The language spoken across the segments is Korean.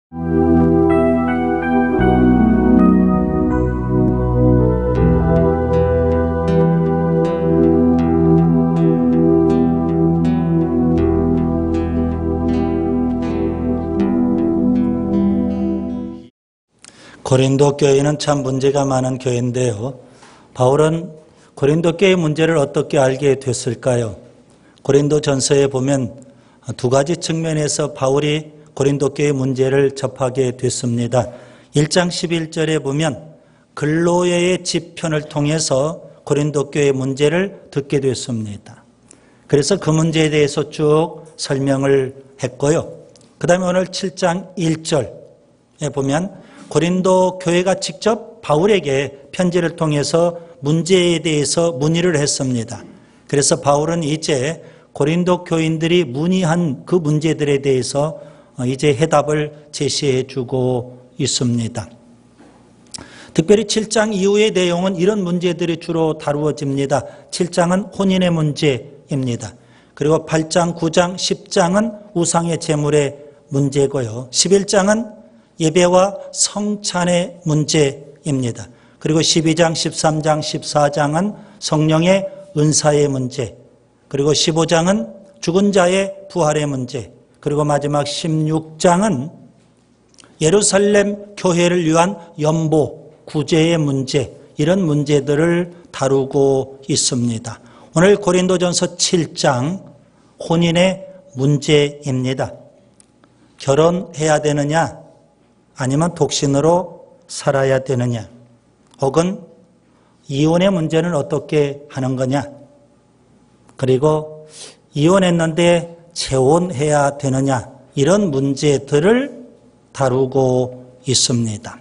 고린도 교회는 참 문제가 많은 교회인데요. 바울은 고린도 교회의 문제를 어떻게 알게 됐을까요? 고린도 전서에 보면 두 가지 측면에서 바울이 고린도 교회의 문제를 접하게 됐습니다. 1장 11절에 보면 글로에의 집편을 통해서 고린도 교회의 문제를 듣게 됐습니다. 그래서 그 문제에 대해서 쭉 설명을 했고요. 그 다음에 오늘 7장 1절에 보면 고린도 교회가 직접 바울에게 편지를 통해서 문제에 대해서 문의를 했습니다. 그래서 바울은 이제 고린도 교인들이 문의한 그 문제들에 대해서 이제 해답을 제시해 주고 있습니다. 특별히 7장 이후의 내용은 이런 문제들이 주로 다루어집니다. 7장은 혼인의 문제입니다. 그리고 8장, 9장, 10장은 우상의 제물의 문제고요. 11장은 예배와 성찬의 문제입니다. 그리고 12장, 13장, 14장은 성령의 은사의 문제, 그리고 15장은 죽은 자의 부활의 문제, 그리고 마지막 16장은 예루살렘 교회를 위한 연보, 구제의 문제, 이런 문제들을 다루고 있습니다. 오늘 고린도전서 7장 혼인의 문제입니다. 결혼해야 되느냐? 아니면 독신으로 살아야 되느냐? 혹은 이혼의 문제는 어떻게 하는 거냐? 그리고 이혼했는데 재혼해야 되느냐? 이런 문제들을 다루고 있습니다.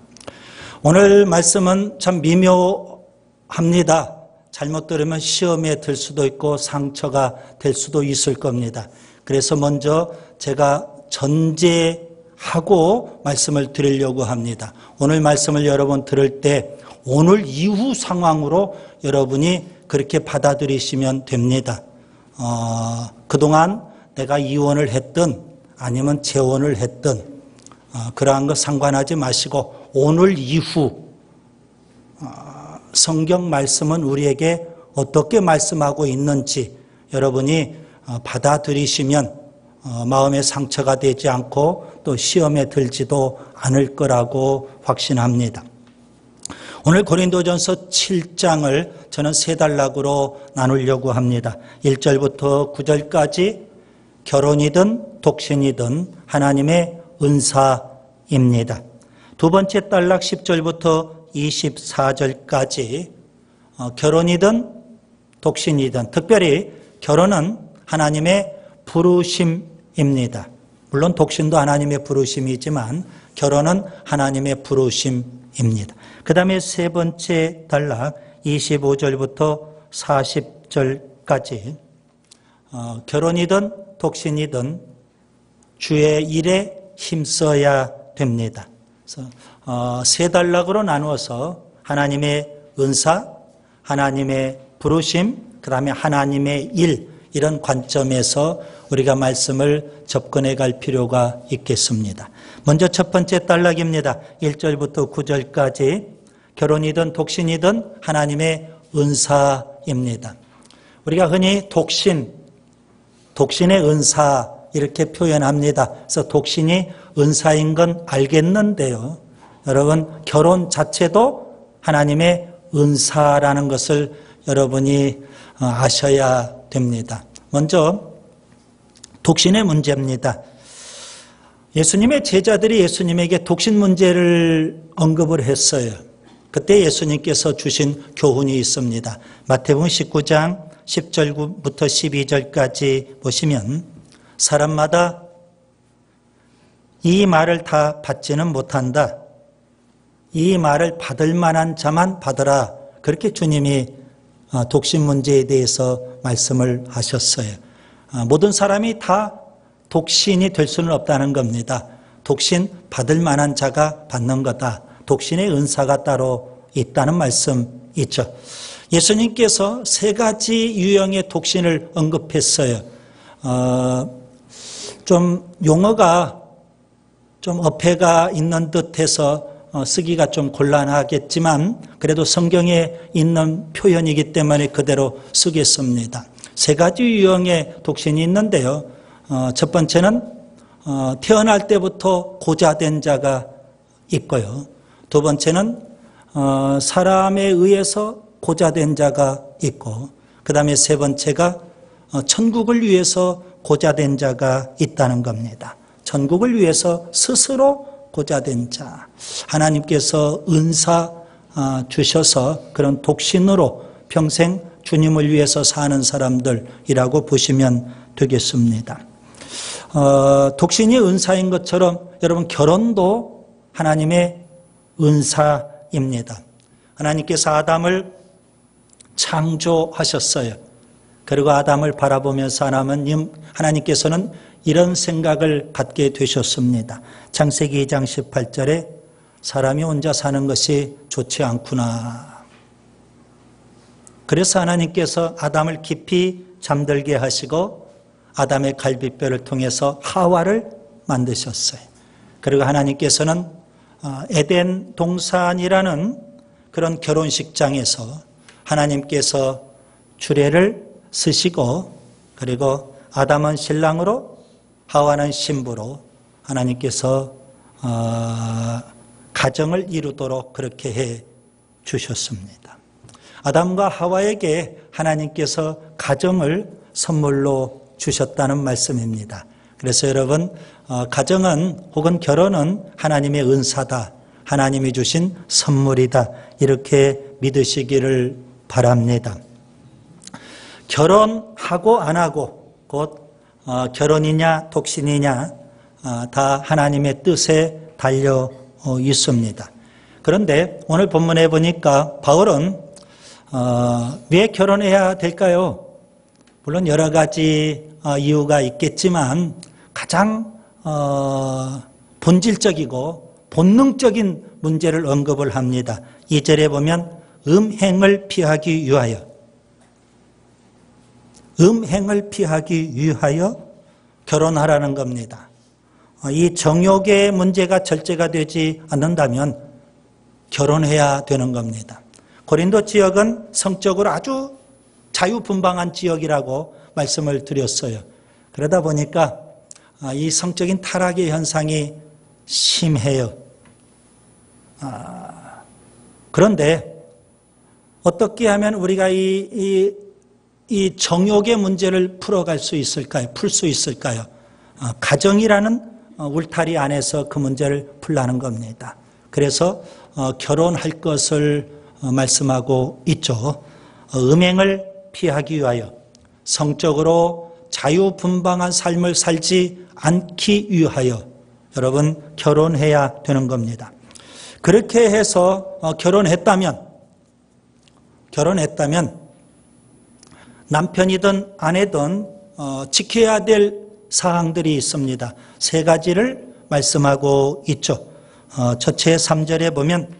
오늘 말씀은 참 미묘합니다. 잘못 들으면 시험에 들 수도 있고 상처가 될 수도 있을 겁니다. 그래서 먼저 제가 전제하고 말씀을 드리려고 합니다. 오늘 말씀을 여러분 들을 때 오늘 이후 상황으로 여러분이 그렇게 받아들이시면 됩니다. 그동안 내가 이혼을 했든 아니면 재혼을 했든 그러한 거 상관하지 마시고 오늘 이후 성경 말씀은 우리에게 어떻게 말씀하고 있는지 여러분이 받아들이시면 마음의 상처가 되지 않고 또 시험에 들지도 않을 거라고 확신합니다. 오늘 고린도전서 7장을 저는 세 단락으로 나누려고 합니다. 1절부터 9절까지 결혼이든 독신이든 하나님의 은사입니다. 두 번째 단락 10절부터 24절까지 결혼이든 독신이든 특별히 결혼은 하나님의 부르심입니다. 물론 독신도 하나님의 부르심이지만 결혼은 하나님의 부르심입니다. 그 다음에 세 번째 단락 25절부터 40절까지 결혼이든 독신이든 주의 일에 힘써야 됩니다. 그래서 세 단락으로 나누어서 하나님의 은사, 하나님의 부르심, 그 다음에 하나님의 일, 이런 관점에서 우리가 말씀을 접근해 갈 필요가 있겠습니다. 먼저 첫 번째 단락입니다. 1절부터 9절까지 결혼이든 독신이든 하나님의 은사입니다. 우리가 흔히 독신의 은사 이렇게 표현합니다. 그래서 독신이 은사인 건 알겠는데요. 여러분 결혼 자체도 하나님의 은사라는 것을 여러분이 아셔야 됩니다. 먼저 독신의 문제입니다. 예수님의 제자들이 예수님에게 독신 문제를 언급을 했어요. 그때 예수님께서 주신 교훈이 있습니다. 마태복음 19장 10절부터 12절까지 보시면 사람마다 이 말을 다 받지는 못한다. 이 말을 받을 만한 자만 받으라. 그렇게 주님이 독신 문제에 대해서 말씀을 하셨어요. 모든 사람이 다 독신이 될 수는 없다는 겁니다. 독신 받을 만한 자가 받는 거다. 독신의 은사가 따로 있다는 말씀이죠. 예수님께서 세 가지 유형의 독신을 언급했어요. 좀 용어가 좀 어폐가 있는 듯해서 쓰기가 좀 곤란하겠지만 그래도 성경에 있는 표현이기 때문에 그대로 쓰겠습니다. 세 가지 유형의 독신이 있는데요. 첫 번째는 태어날 때부터 고자된 자가 있고요. 두 번째는 사람에 의해서 고자된 자가 있고, 그 다음에 세 번째가 천국을 위해서 고자된 자가 있다는 겁니다. 천국을 위해서 스스로 고자된 자, 하나님께서 은사 주셔서 그런 독신으로 평생 주님을 위해서 사는 사람들이라고 보시면 되겠습니다. 독신이 은사인 것처럼 여러분 결혼도 하나님의 은사입니다. 하나님께서 아담을 창조하셨어요. 그리고 아담을 바라보면서 하나님께서는 이런 생각을 갖게 되셨습니다. 창세기 2장 18절에 사람이 혼자 사는 것이 좋지 않구나. 그래서 하나님께서 아담을 깊이 잠들게 하시고 아담의 갈비뼈를 통해서 하와를 만드셨어요. 그리고 하나님께서는 에덴 동산이라는 그런 결혼식장에서 하나님께서 주례를 쓰시고 그리고 아담은 신랑으로 하와는 신부로 하나님께서 가정을 이루도록 그렇게 해 주셨습니다. 아담과 하와에게 하나님께서 가정을 선물로 주셨다는 말씀입니다. 그래서 여러분 가정은 혹은 결혼은 하나님의 은사다. 하나님이 주신 선물이다. 이렇게 믿으시기를 바랍니다. 결혼하고 안 하고 곧 결혼이냐 독신이냐 다 하나님의 뜻에 달려 있습니다. 그런데 오늘 본문에 보니까 바울은 왜 결혼해야 될까요? 물론 여러 가지 이유가 있겠지만 가장 본질적이고 본능적인 문제를 언급을 합니다. 2절에 보면 음행을 피하기 위하여 결혼하라는 겁니다. 이 정욕의 문제가 절제가 되지 않는다면 결혼해야 되는 겁니다. 고린도 지역은 성적으로 아주 자유분방한 지역이라고 말씀을 드렸어요. 그러다 보니까 이 성적인 타락의 현상이 심해요. 그런데 어떻게 하면 우리가 이 정욕의 문제를 풀어갈 수 있을까요? 풀 수 있을까요? 가정이라는 울타리 안에서 그 문제를 풀라는 겁니다. 그래서 결혼할 것을 말씀하고 있죠. 음행을 피하기 위하여 성적으로 자유분방한 삶을 살지 않기 위하여 여러분 결혼해야 되는 겁니다. 그렇게 해서 결혼했다면 남편이든 아내든 지켜야 될 사항들이 있습니다. 세 가지를 말씀하고 있죠. 첫째 3절에 보면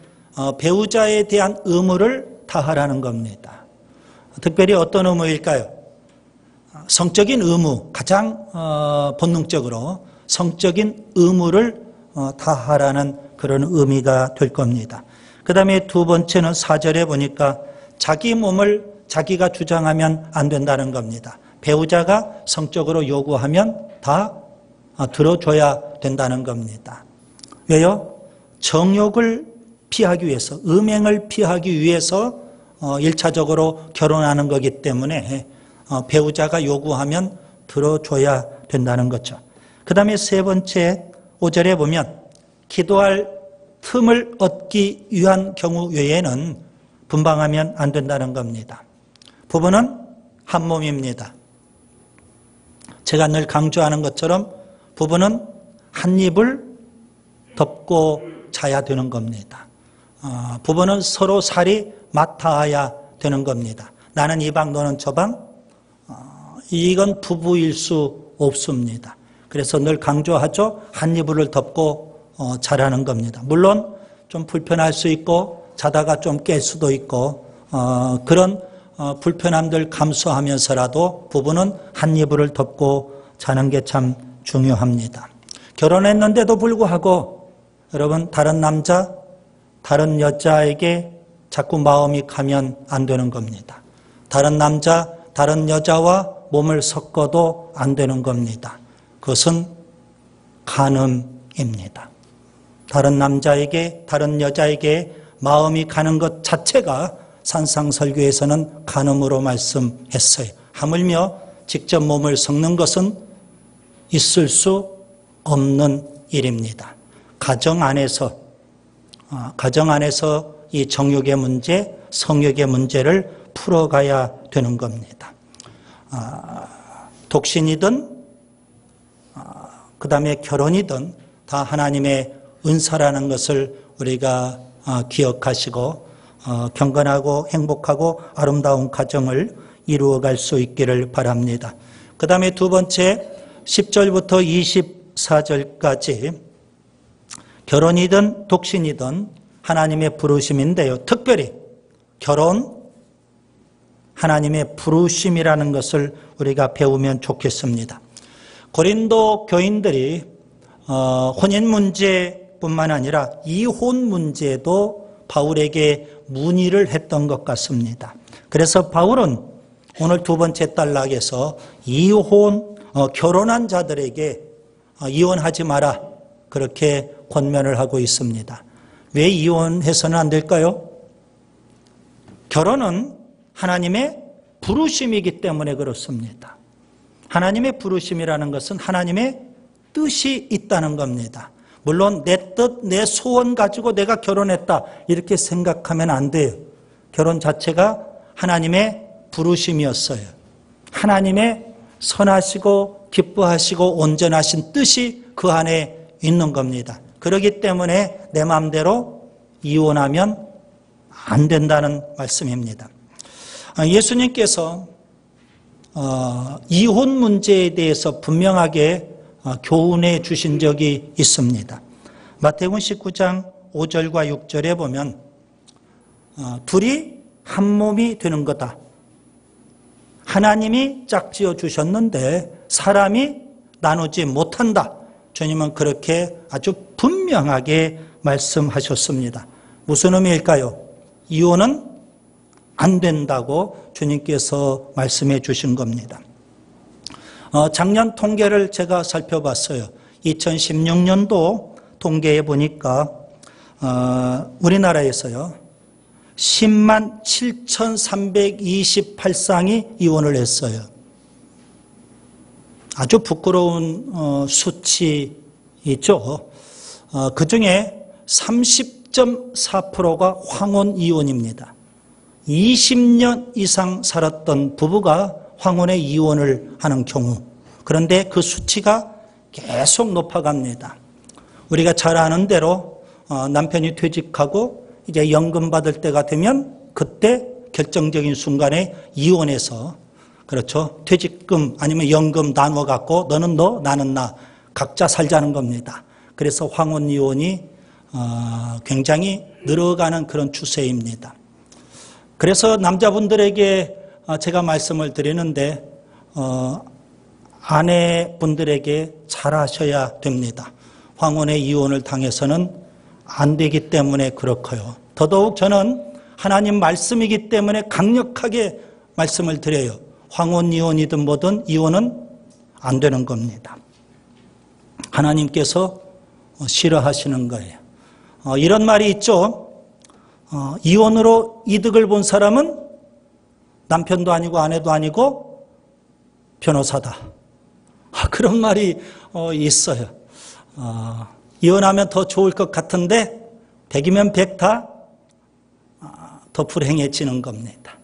배우자에 대한 의무를 다하라는 겁니다. 특별히 어떤 의무일까요? 성적인 의무, 가장 본능적으로 성적인 의무를 다하라는 그런 의미가 될 겁니다. 그 다음에 두 번째는 4절에 보니까 자기 몸을 자기가 주장하면 안 된다는 겁니다. 배우자가 성적으로 요구하면 다 들어줘야 된다는 겁니다. 왜요? 정욕을 피하기 위해서, 음행을 피하기 위해서 1차적으로 결혼하는 거기 때문에 배우자가 요구하면 들어줘야 된다는 거죠. 그 다음에 세 번째 5절에 보면 기도할 틈을 얻기 위한 경우 외에는 분방하면 안 된다는 겁니다. 부부는 한 몸입니다. 제가 늘 강조하는 것처럼 부부는 한 입을 덮고 자야 되는 겁니다. 부부는 서로 살이 맡아야 되는 겁니다. 나는 이 방, 너는 저 방. 이건 부부일 수 없습니다. 그래서 늘 강조하죠. 한 이불을 덮고 자라는 겁니다. 물론 좀 불편할 수 있고 자다가 좀 깰 수도 있고 그런 불편함들 감수하면서라도 부부는 한 이불을 덮고 자는 게 참 중요합니다. 결혼했는데도 불구하고 여러분 다른 남자, 다른 여자에게 자꾸 마음이 가면 안 되는 겁니다. 다른 남자, 다른 여자와 몸을 섞어도 안 되는 겁니다. 그것은 간음입니다. 다른 남자에게, 다른 여자에게 마음이 가는 것 자체가 산상설교에서는 간음으로 말씀했어요. 하물며 직접 몸을 섞는 것은 있을 수 없는 일입니다. 가정 안에서 이 정욕의 문제, 성욕의 문제를 풀어가야 되는 겁니다. 독신이든 그 다음에 결혼이든 다 하나님의 은사라는 것을 우리가 기억하시고 경건하고 행복하고 아름다운 가정을 이루어갈 수 있기를 바랍니다. 그 다음에 두 번째 10절부터 24절까지 결혼이든 독신이든 하나님의 부르심인데요. 특별히 결혼, 하나님의 부르심이라는 것을 우리가 배우면 좋겠습니다. 고린도 교인들이 혼인 문제뿐만 아니라 이혼 문제도 바울에게 문의를 했던 것 같습니다. 그래서 바울은 오늘 두 번째 단락에서 결혼한 자들에게 이혼하지 마라 그렇게 권면을 하고 있습니다. 왜 이혼해서는 안 될까요? 결혼은 하나님의 부르심이기 때문에 그렇습니다. 하나님의 부르심이라는 것은 하나님의 뜻이 있다는 겁니다. 물론 내 뜻, 내 소원 가지고 내가 결혼했다 이렇게 생각하면 안 돼요. 결혼 자체가 하나님의 부르심이었어요. 하나님의 선하시고 기뻐하시고 온전하신 뜻이 그 안에 있는 겁니다. 그렇기 때문에 내 마음대로 이혼하면 안 된다는 말씀입니다. 예수님께서 이혼 문제에 대해서 분명하게 교훈해 주신 적이 있습니다. 마태복음 19장 5절과 6절에 보면 둘이 한 몸이 되는 거다. 하나님이 짝지어 주셨는데 사람이 나누지 못한다. 주님은 그렇게 아주 분명하게 말씀하셨습니다. 무슨 의미일까요? 이혼은 안 된다고 주님께서 말씀해 주신 겁니다. 작년 통계를 제가 살펴봤어요. 2016년도 통계에 보니까 우리나라에서요 10만 7,328쌍이 이혼을 했어요. 아주 부끄러운 수치이죠. 그중에 30.4%가 황혼 이혼입니다. 20년 이상 살았던 부부가 황혼의 이혼을 하는 경우. 그런데 그 수치가 계속 높아갑니다. 우리가 잘 아는 대로 남편이 퇴직하고 이제 연금 받을 때가 되면 그때 결정적인 순간에 이혼해서 그렇죠. 퇴직금 아니면 연금 나눠 갖고 너는 너 나는 나 각자 살자는 겁니다. 그래서 황혼 이혼이 굉장히 늘어가는 그런 추세입니다. 그래서 남자분들에게 제가 말씀을 드리는데 아내분들에게 잘하셔야 됩니다. 황혼의 이혼을 당해서는 안 되기 때문에 그렇고요. 더더욱 저는 하나님 말씀이기 때문에 강력하게 말씀을 드려요. 황혼 이혼이든 뭐든 이혼은 안 되는 겁니다. 하나님께서 싫어하시는 거예요. 이런 말이 있죠. 이혼으로 이득을 본 사람은 남편도 아니고 아내도 아니고 변호사다. 그런 말이 있어요. 이혼하면 더 좋을 것 같은데 100이면 100 다 더 불행해지는 겁니다.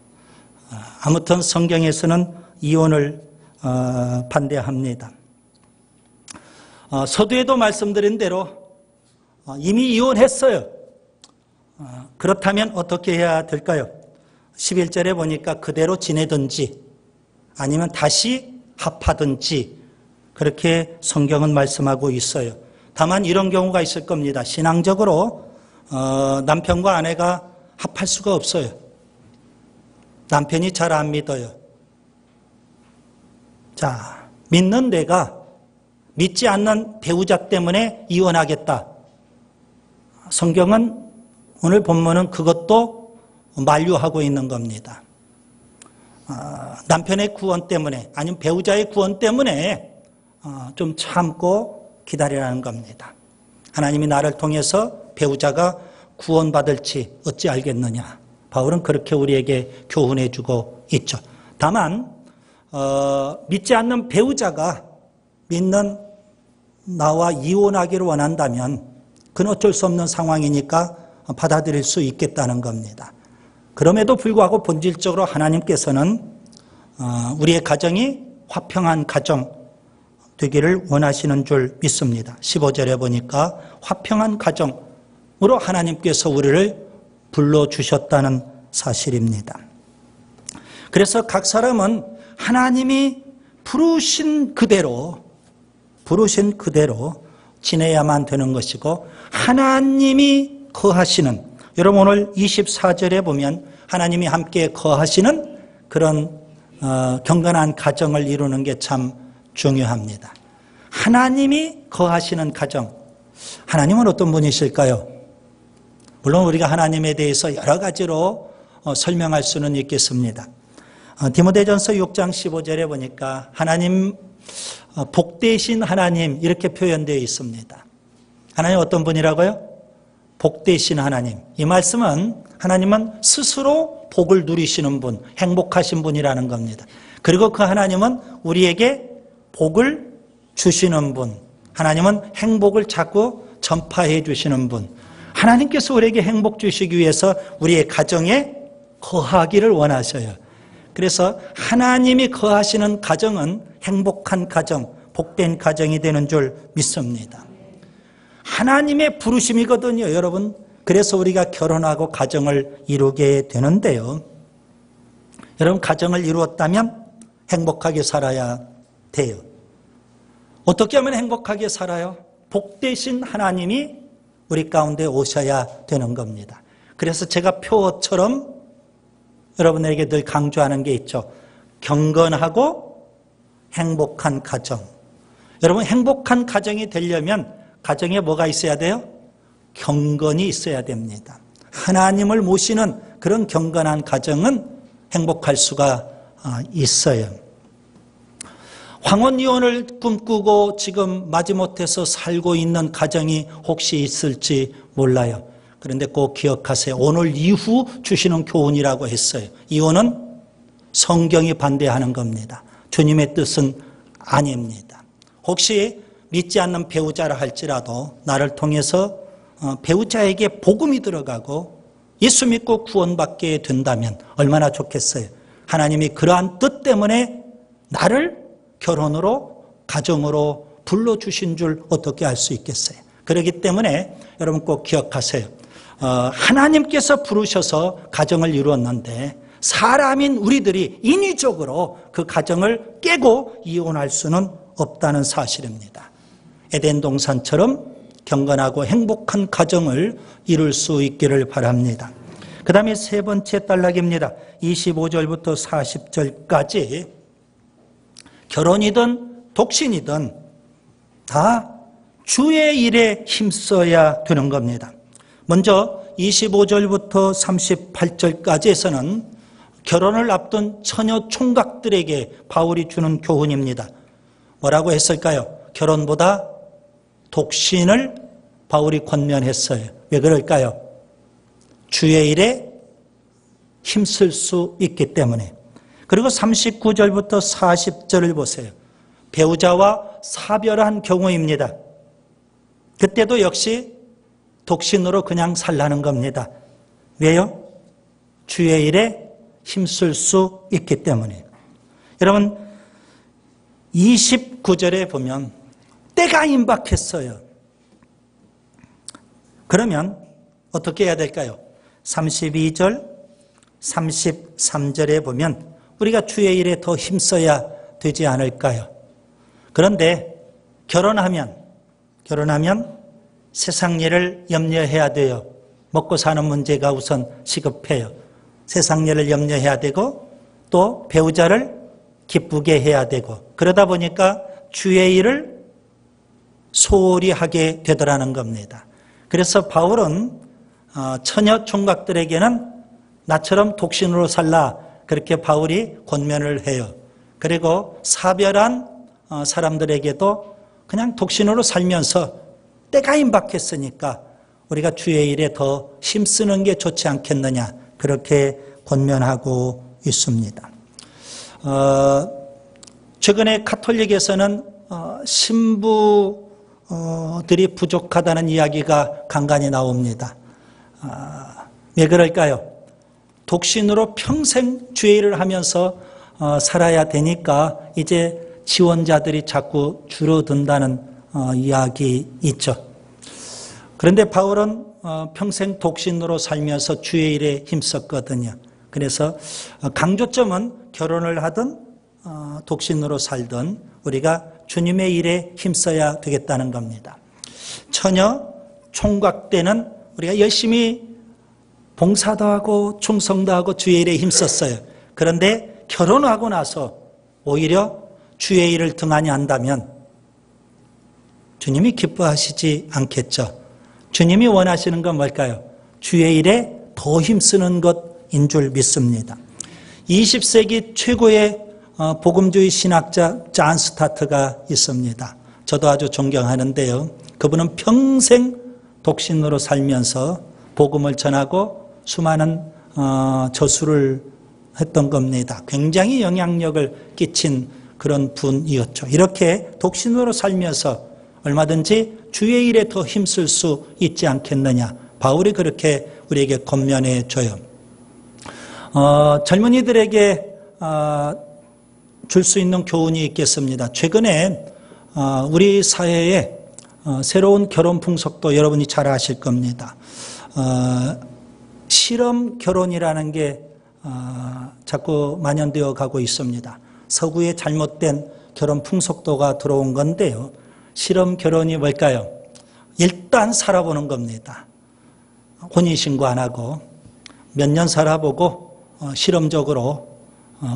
아무튼 성경에서는 이혼을 반대합니다. 서두에도 말씀드린 대로 이미 이혼했어요. 그렇다면 어떻게 해야 될까요? 11절에 보니까 그대로 지내든지 아니면 다시 합하든지 그렇게 성경은 말씀하고 있어요. 다만 이런 경우가 있을 겁니다. 신앙적으로 남편과 아내가 합할 수가 없어요. 남편이 잘 안 믿어요. 자, 믿는 내가 믿지 않는 배우자 때문에 이혼하겠다. 성경은 오늘 본문은 그것도 만류하고 있는 겁니다. 남편의 구원 때문에 아니면 배우자의 구원 때문에 좀 참고 기다리라는 겁니다. 하나님이 나를 통해서 배우자가 구원받을지 어찌 알겠느냐. 바울은 그렇게 우리에게 교훈해 주고 있죠. 다만 믿지 않는 배우자가 믿는 나와 이혼하기를 원한다면 그건 어쩔 수 없는 상황이니까 받아들일 수 있겠다는 겁니다. 그럼에도 불구하고 본질적으로 하나님께서는 우리의 가정이 화평한 가정 되기를 원하시는 줄 믿습니다. 15절에 보니까 화평한 가정으로 하나님께서 우리를 불러주셨다는 사실입니다. 그래서 각 사람은 하나님이 부르신 그대로 지내야만 되는 것이고 하나님이 거하시는, 여러분 오늘 24절에 보면 하나님이 함께 거하시는 그런 경건한 가정을 이루는 게 참 중요합니다. 하나님이 거하시는 가정, 하나님은 어떤 분이실까요? 물론 우리가 하나님에 대해서 여러 가지로 설명할 수는 있겠습니다. 디모데전서 6장 15절에 보니까 하나님, 복되신 하나님 이렇게 표현되어 있습니다. 하나님 어떤 분이라고요? 복되신 하나님. 이 말씀은 하나님은 스스로 복을 누리시는 분, 행복하신 분이라는 겁니다. 그리고 그 하나님은 우리에게 복을 주시는 분, 하나님은 행복을 자꾸 전파해 주시는 분, 하나님께서 우리에게 행복 주시기 위해서 우리의 가정에 거하기를 원하셔요. 그래서 하나님이 거하시는 가정은 행복한 가정, 복된 가정이 되는 줄 믿습니다. 하나님의 부르심이거든요, 여러분. 그래서 우리가 결혼하고 가정을 이루게 되는데요. 여러분, 가정을 이루었다면 행복하게 살아야 돼요. 어떻게 하면 행복하게 살아요? 복되신 하나님이 우리 가운데 오셔야 되는 겁니다. 그래서 제가 표어처럼 여러분에게 늘 강조하는 게 있죠. 경건하고 행복한 가정. 여러분, 행복한 가정이 되려면 가정에 뭐가 있어야 돼요? 경건이 있어야 됩니다. 하나님을 모시는 그런 경건한 가정은 행복할 수가 있어요. 황혼이혼을 꿈꾸고 지금 마지못해서 살고 있는 가정이 혹시 있을지 몰라요. 그런데 꼭 기억하세요. 오늘 이후 주시는 교훈이라고 했어요. 이혼은 성경이 반대하는 겁니다. 주님의 뜻은 아닙니다. 혹시 믿지 않는 배우자라 할지라도 나를 통해서 배우자에게 복음이 들어가고 예수 믿고 구원받게 된다면 얼마나 좋겠어요. 하나님이 그러한 뜻 때문에 나를 결혼으로 가정으로 불러주신 줄 어떻게 알 수 있겠어요. 그렇기 때문에 여러분 꼭 기억하세요. 하나님께서 부르셔서 가정을 이루었는데 사람인 우리들이 인위적으로 그 가정을 깨고 이혼할 수는 없다는 사실입니다. 에덴 동산처럼 경건하고 행복한 가정을 이룰 수 있기를 바랍니다. 그 다음에 세 번째 단락입니다. 25절부터 40절까지 결혼이든 독신이든 다 주의 일에 힘써야 되는 겁니다. 먼저 25절부터 38절까지에서는 결혼을 앞둔 처녀 총각들에게 바울이 주는 교훈입니다. 뭐라고 했을까요? 결혼보다 독신을 바울이 권면했어요. 왜 그럴까요? 주의 일에 힘쓸 수 있기 때문에. 그리고 39절부터 40절을 보세요. 배우자와 사별한 경우입니다. 그때도 역시 독신으로 그냥 살라는 겁니다. 왜요? 주의 일에 힘쓸 수 있기 때문에. 여러분 29절에 보면 때가 임박했어요. 그러면 어떻게 해야 될까요? 32절, 33절에 보면 우리가 주의 일에 더 힘써야 되지 않을까요? 그런데 결혼하면 세상 일을 염려해야 돼요. 먹고 사는 문제가 우선 시급해요. 세상 일을 염려해야 되고 또 배우자를 기쁘게 해야 되고 그러다 보니까 주의 일을 소홀히 하게 되더라는 겁니다. 그래서 바울은 처녀 총각들에게는 나처럼 독신으로 살라 그렇게 바울이 권면을 해요. 그리고 사별한 사람들에게도 그냥 독신으로 살면서 때가 임박했으니까 우리가 주의 일에 더 힘쓰는 게 좋지 않겠느냐 그렇게 권면하고 있습니다. 최근에 가톨릭에서는 신부들이 부족하다는 이야기가 간간히 나옵니다. 왜 그럴까요? 독신으로 평생 주의 일을 하면서 살아야 되니까 이제 지원자들이 자꾸 줄어든다는 이야기 있죠. 그런데 바울은 평생 독신으로 살면서 주의 일에 힘썼거든요. 그래서 강조점은 결혼을 하든 독신으로 살든 우리가 주님의 일에 힘써야 되겠다는 겁니다. 처녀 총각 때는 우리가 열심히 봉사도 하고 충성도 하고 주의 일에 힘썼어요. 그런데 결혼하고 나서 오히려 주의 일을 등한히 한다면 주님이 기뻐하시지 않겠죠. 주님이 원하시는 건 뭘까요? 주의 일에 더 힘쓰는 것인 줄 믿습니다. 20세기 최고의 복음주의 신학자 잔 스타트가 있습니다. 저도 아주 존경하는데요. 그분은 평생 독신으로 살면서 복음을 전하고 수많은 저수를 했던 겁니다. 굉장히 영향력을 끼친 그런 분이었죠. 이렇게 독신으로 살면서 얼마든지 주의 일에 더 힘쓸 수 있지 않겠느냐. 바울이 그렇게 우리에게 권면해 줘요. 젊은이들에게 줄 수 있는 교훈이 있겠습니다. 최근에 우리 사회에 새로운 결혼 풍속도 여러분이 잘 아실 겁니다. 실험 결혼이라는 게 자꾸 만연되어 가고 있습니다. 서구의 잘못된 결혼 풍속도가 들어온 건데요. 실험 결혼이 뭘까요? 일단 살아보는 겁니다. 혼인신고 안 하고 몇 년 살아보고 실험적으로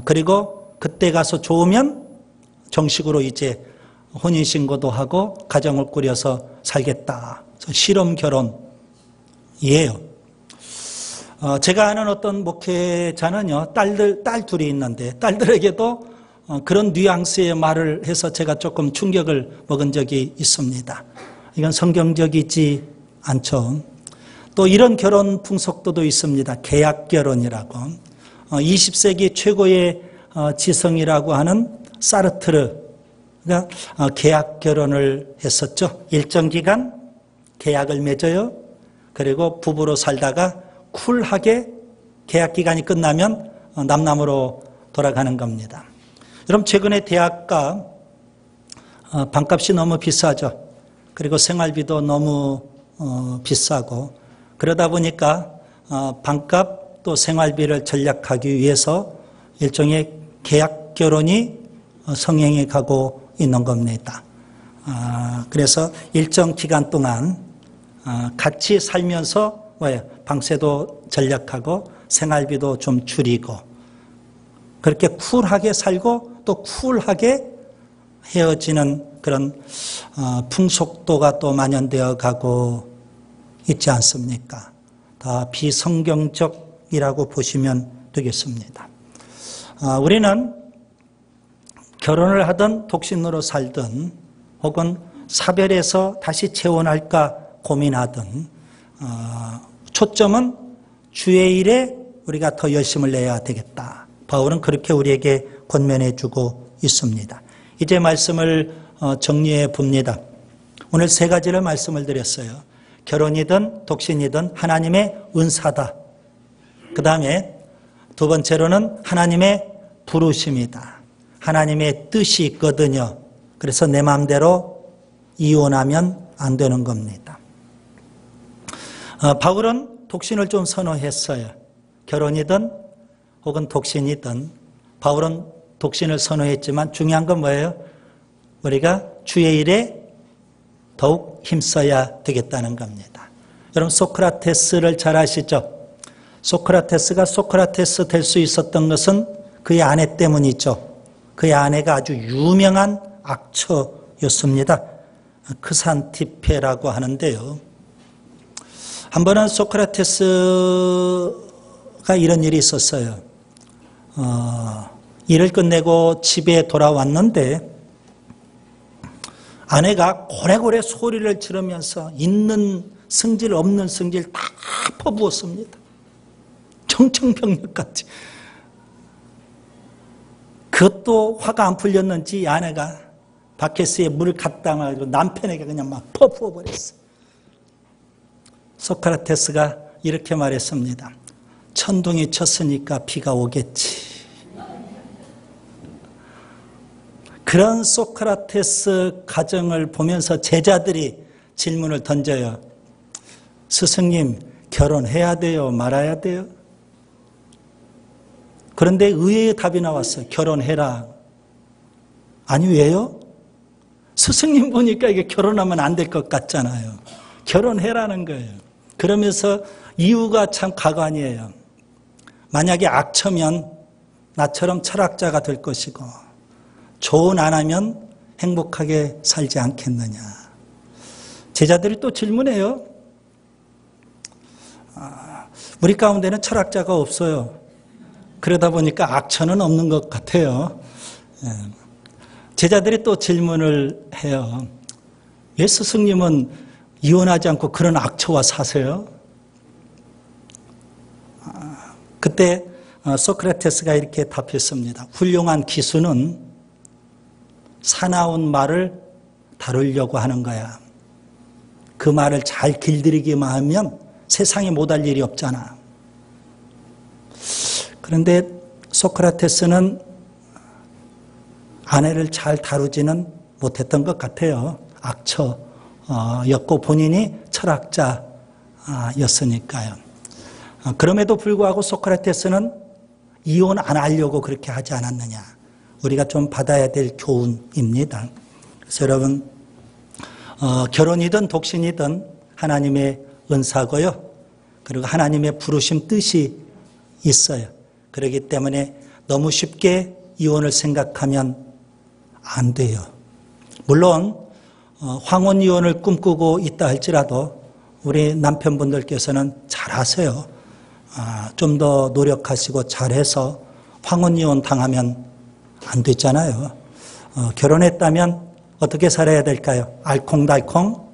그리고 그때 가서 좋으면 정식으로 이제 혼인신고도 하고 가정을 꾸려서 살겠다. 실험 결혼이에요. 제가 아는 어떤 목회자는요, 딸 둘이 있는데 딸들에게도 그런 뉘앙스의 말을 해서 제가 조금 충격을 먹은 적이 있습니다. 이건 성경적이지 않죠. 또 이런 결혼 풍속도도 있습니다. 계약 결혼이라고. 20세기 최고의 지성이라고 하는 사르트르가 계약 결혼을 했었죠. 일정 기간 계약을 맺어요. 그리고 부부로 살다가 쿨하게 계약 기간이 끝나면 남남으로 돌아가는 겁니다. 여러분 최근에 대학가 방값이 너무 비싸죠. 그리고 생활비도 너무 비싸고 그러다 보니까 방값 또 생활비를 절약하기 위해서 일종의 계약 결혼이 성행해 가고 있는 겁니다. 그래서 일정 기간 동안 같이 살면서 방세도 절약하고 생활비도 좀 줄이고 그렇게 쿨하게 살고 또 쿨하게 헤어지는 그런 풍속도가 또 만연되어 가고 있지 않습니까? 다 비성경적이라고 보시면 되겠습니다. 우리는 결혼을 하든 독신으로 살든 혹은 사별해서 다시 재혼할까 고민하든 초점은 주의 일에 우리가 더 열심을 내야 되겠다. 바울은 그렇게 우리에게 권면해 주고 있습니다. 이제 말씀을 정리해 봅니다. 오늘 세 가지를 말씀을 드렸어요. 결혼이든 독신이든 하나님의 은사다. 그 다음에 두 번째로는 하나님의 부르심이다. 하나님의 뜻이 있거든요. 그래서 내 마음대로 이혼하면 안 되는 겁니다. 바울은 독신을 좀 선호했어요. 결혼이든 혹은 독신이든 바울은 독신을 선호했지만 중요한 건 뭐예요? 우리가 주의 일에 더욱 힘써야 되겠다는 겁니다. 여러분 소크라테스를 잘 아시죠? 소크라테스가 소크라테스 될 수 있었던 것은 그의 아내 때문이죠. 그의 아내가 아주 유명한 악처였습니다. 크산티페라고 하는데요. 한 번은 소크라테스가 이런 일이 있었어요. 일을 끝내고 집에 돌아왔는데 아내가 고래고래 소리를 지르면서 있는 성질 없는 성질 다 퍼부었습니다. 정청병력같이. 그것도 화가 안 풀렸는지 아내가 바켓스에 물을 갖다 마시고 남편에게 그냥 막 퍼부어버렸어요. 소크라테스가 이렇게 말했습니다. 천둥이 쳤으니까 비가 오겠지. 그런 소크라테스 가정을 보면서 제자들이 질문을 던져요. 스승님, 결혼해야 돼요? 말아야 돼요? 그런데 의외의 답이 나왔어요. 결혼해라. 아니, 왜요? 스승님 보니까 이게 결혼하면 안 될 것 같잖아요. 결혼해라는 거예요. 그러면서 이유가 참 가관이에요. 만약에 악처면 나처럼 철학자가 될 것이고 조언 안 하면 행복하게 살지 않겠느냐. 제자들이 또 질문해요. 우리 가운데는 철학자가 없어요. 그러다 보니까 악처는 없는 것 같아요. 제자들이 또 질문을 해요. 왜 스승님은 이혼하지 않고 그런 악처와 사세요? 그때 소크라테스가 이렇게 답했습니다. 훌륭한 기수는 사나운 말을 다루려고 하는 거야. 그 말을 잘 길들이기만 하면 세상에 못할 일이 없잖아. 그런데 소크라테스는 아내를 잘 다루지는 못했던 것 같아요. 악처였고 본인이 철학자였으니까요. 그럼에도 불구하고 소크라테스는 이혼 안 하려고 그렇게 하지 않았느냐. 우리가 좀 받아야 될 교훈입니다. 그래서 여러분, 결혼이든 독신이든 하나님의 은사고요. 그리고 하나님의 부르심 뜻이 있어요. 그렇기 때문에 너무 쉽게 이혼을 생각하면 안 돼요. 물론 황혼 이혼을 꿈꾸고 있다 할지라도 우리 남편분들께서는 잘하세요. 좀 더 노력하시고 잘해서 황혼 이혼 당하면 안 됐잖아요. 결혼했다면 어떻게 살아야 될까요? 알콩달콩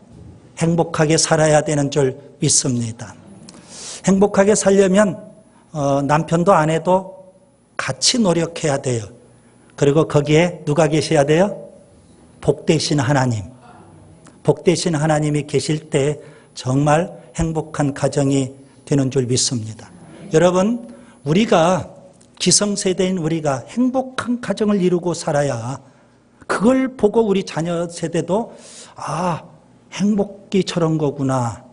행복하게 살아야 되는 줄 믿습니다. 행복하게 살려면 남편도 아내도 같이 노력해야 돼요. 그리고 거기에 누가 계셔야 돼요? 복되신 하나님. 복되신 하나님이 계실 때 정말 행복한 가정이 되는 줄 믿습니다. 여러분, 우리가 기성세대인 우리가 행복한 가정을 이루고 살아야 그걸 보고 우리 자녀 세대도 행복이 저런 거구나.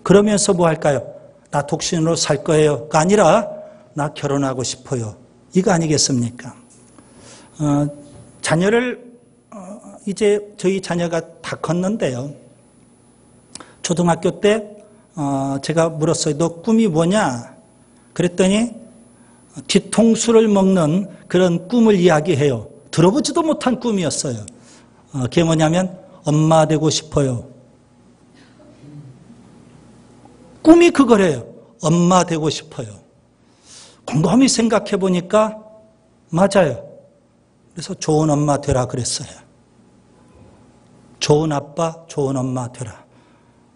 그러면서 뭐 할까요? 나 독신으로 살 거예요가 아니라 나 결혼하고 싶어요. 이거 아니겠습니까? 자녀를 이제 저희 자녀가 다 컸는데요. 초등학교 때 제가 물었어요. 너 꿈이 뭐냐? 그랬더니 뒤통수를 먹는 그런 꿈을 이야기해요. 들어보지도 못한 꿈이었어요. 그게 뭐냐면 엄마 되고 싶어요. 꿈이 그거래요. 엄마 되고 싶어요. 곰곰이 생각해 보니까 맞아요. 그래서 좋은 엄마 되라 그랬어요. 좋은 아빠, 좋은 엄마 되라.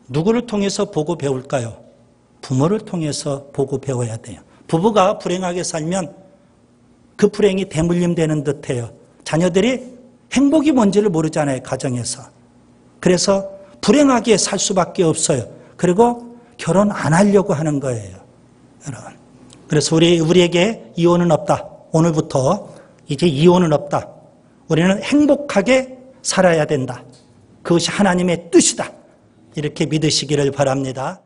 누구를 통해서 보고 배울까요? 부모를 통해서 보고 배워야 돼요. 부부가 불행하게 살면 그 불행이 대물림 되는 듯해요. 자녀들이 행복이 뭔지를 모르잖아요, 가정에서. 그래서 불행하게 살 수밖에 없어요. 그리고 결혼 안 하려고 하는 거예요, 여러분. 그래서 우리에게 이혼은 없다. 오늘부터 이제 이혼은 없다. 우리는 행복하게 살아야 된다. 그것이 하나님의 뜻이다. 이렇게 믿으시기를 바랍니다.